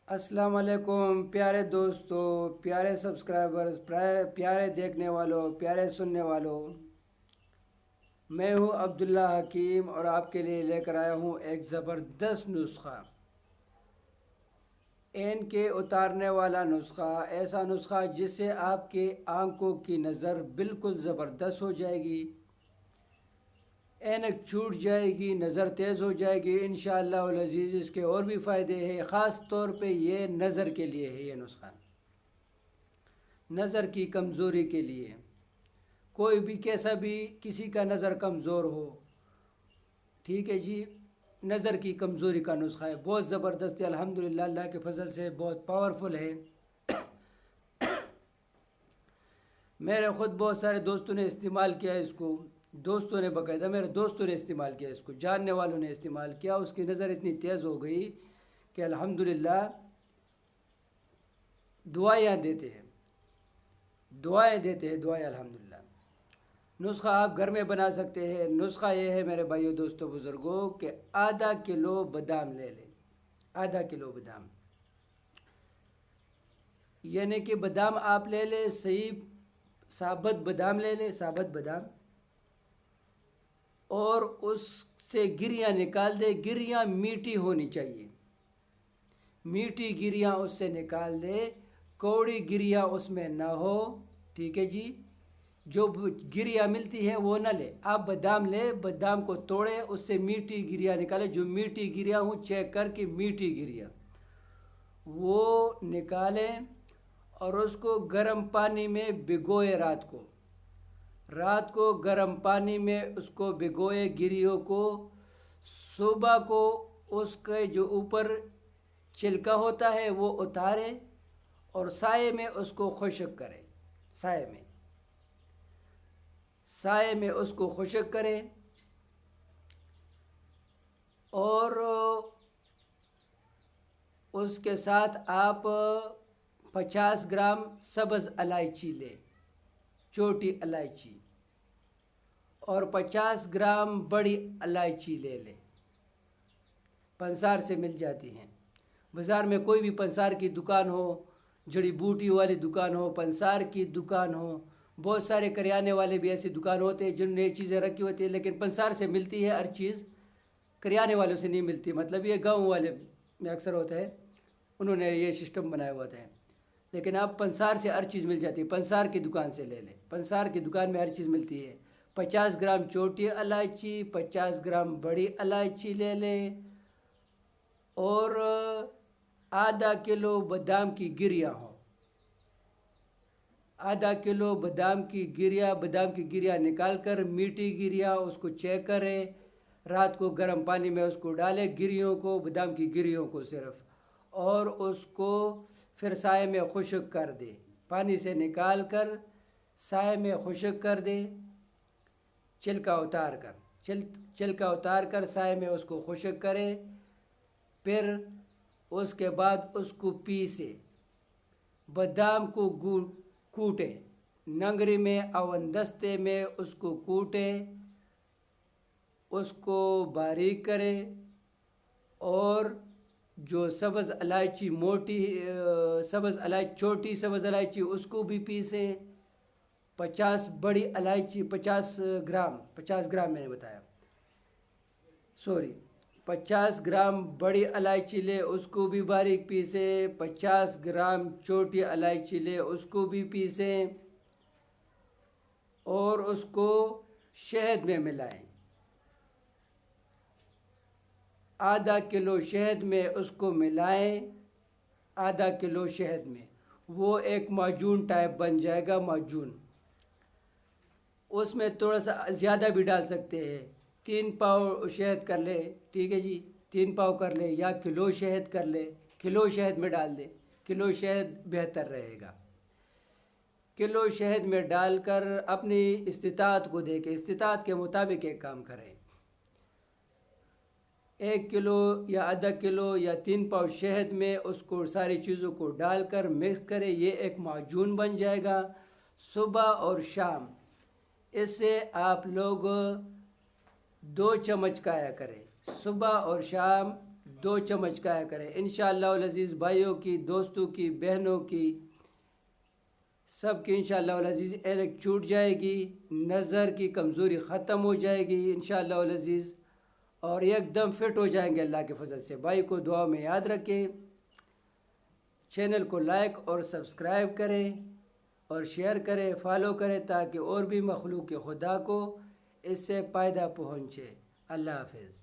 السلام علیکم پیارے دوستو، پیارے سبسکرائبرز، پیارے دیکھنے والوں، پیارے سننے والوں، میں ہوں عبداللہ حکیم اور آپ کے لیے لے کر آیا ہوں ایک زبردست نسخہ، این کے اتارنے والا نسخہ، ایسا نسخہ جس سے آپ کے آنکھوں کی نظر بالکل زبردست ہو جائے گی، اینک چھوٹ جائے گی، نظر تیز ہو جائے گی انشاءاللہ العزیز۔ اس کے اور بھی فائدے ہیں، خاص طور پہ یہ نظر کے لیے ہے، یہ نسخہ نظر کی کمزوری کے لیے۔ کوئی بھی کیسا بھی کسی کا نظر کمزور ہو، ٹھیک ہے جی، نظر کی کمزوری کا نسخہ ہے، بہت زبردست ہے الحمدللہ، اللہ کے فضل سے بہت پاورفل ہے۔ میرے خود بہت سارے دوستوں نے استعمال کیا اس کو، دوستوں نے باقاعدہ میرے دوستوں نے استعمال کیا اس کو، جاننے والوں نے استعمال کیا، اس کی نظر اتنی تیز ہو گئی کہ الحمدللہ دعائیں دیتے ہیں دعائیں الحمدللہ۔ نسخہ آپ گھر میں بنا سکتے ہیں۔ نسخہ یہ ہے میرے بھائیو دوستو بزرگوں کہ آدھا کلو بادام لے لیں، آدھا کلو بادام، یعنی کہ بادام آپ لے لیں، صحیح ثابت بادام لے لیں، ثابت بادام، اور اس سے گریاں نکال دے، گریاں میٹھی ہونی چاہیے، میٹھی گریاں اس سے نکال دے، کوڑی گریاں اس میں نہ ہو، ٹھیک ہے جی، جو گریاں ملتی ہے وہ نہ لے، آپ بادام لے، بادام کو توڑے، اس سے میٹھی گریاں نکالے، جو میٹھی گریاں ہوں چیک کر کے میٹھی گریاں وہ نکالیں، اور اس کو گرم پانی میں بھگوئے، رات کو گرم پانی میں اس کو بھگوئے گریوں کو، صبح کو اس کے جو اوپر چھلکا ہوتا ہے وہ اتارے اور سائے میں اس کو خشک کرے، سائے میں اس کو خشک کرے، اور اس کے ساتھ آپ 50 گرام سبز الائچی لیں، چھوٹی الائچی، اور 50 گرام بڑی الائچی لے لیں، پنسار سے مل جاتی ہیں، بازار میں کوئی بھی پنسار کی دکان ہو، جڑی بوٹی والی دکان ہو، پنسار کی دکان ہو، بہت سارے کریانے والے بھی ایسی دکان ہوتے ہیں جن نے چیزیں رکھی ہوتی ہیں، لیکن پنسار سے ملتی ہے ہر چیز، کریانے والوں سے نہیں ملتی، مطلب یہ گاؤں والے میں اکثر ہوتا ہے، انہوں نے یہ سسٹم بنایا ہوتا ہے، لیکن اب پنسار سے ہر چیز مل جاتی ہے، پنسار کی دکان سے لے لیں، پنسار کی دکان میں ہر چیز ملتی ہے۔ 50 گرام چھوٹی الائچی، 50 گرام بڑی الائچی لے لیں، اور آدھا کلو بادام کی گریاں ہوں، آدھا کلو بادام کی گریاں نکال کر میٹھی گریاں اس کو چیک کریں، رات کو گرم پانی میں اس کو ڈالیں، گریوں کو، بادام کی گریوں کو صرف، اور اس کو پھر سائے میں خشک کر دے، پانی سے نکال کر سائے میں خشک کر دے، چھلکا اتار کر سائے میں اس کو خشک کرے، پھر اس کے بعد اس کو پیسے، بادام کو کوٹے، ننگری میں اون دستے میں اس کو کوٹے، اس کو باریک کرے، اور جو سبز الائچی چھوٹی سبز الائچی اس کو بھی پیسے، 50 بڑی الائچی 50 گرام میں نے بتایا، 50 گرام بڑی الائچی لے، اس کو بھی باریک پیسے، 50 گرام چھوٹی الائچی لے، اس کو بھی پیسے، اور اس کو شہد میں ملائیں، آدھا کلو شہد میں اس کو ملائیں، آدھا کلو شہد میں وہ ایک معجون ٹائپ بن جائے گا، معجون، اس میں تھوڑا سا زیادہ بھی ڈال سکتے ہیں، 3 پاؤ شہد کر لے، ٹھیک ہے جی، 3 پاؤ کر لے، یا کلو شہد کر لے، کلو شہد میں ڈال دے، کلو شہد بہتر رہے گا، کلو شہد میں ڈال کر اپنی استطاعت کو دیکھیں، استطاعت کے مطابق ایک کام کریں، 1 کلو یا آدھا کلو یا 3 پاؤ شہد میں اس کو ساری چیزوں کو ڈال کر مکس کرے، یہ ایک معجون بن جائے گا، صبح اور شام اس سے آپ لوگ 2 چمچ کھایا کریں، صبح اور شام 2 چمچ کھایا کریں. انشاءاللہ العزیز بھائیوں کی، دوستوں کی، بہنوں کی، سب کی انشاءاللہ العزیز ایلک چھوٹ جائے گی، نظر کی کمزوری ختم ہو جائے گی انشاءاللہ العزیز، اور ایک دم فٹ ہو جائیں گے اللہ کے فضل سے. بھائی کو دعا میں یاد رکھیں، چینل کو لائک اور سبسکرائب کریں اور شیئر کریں، فالو کریں، تاکہ اور بھی مخلوق خدا کو اس سے فائدہ پہنچے. اللہ حافظ.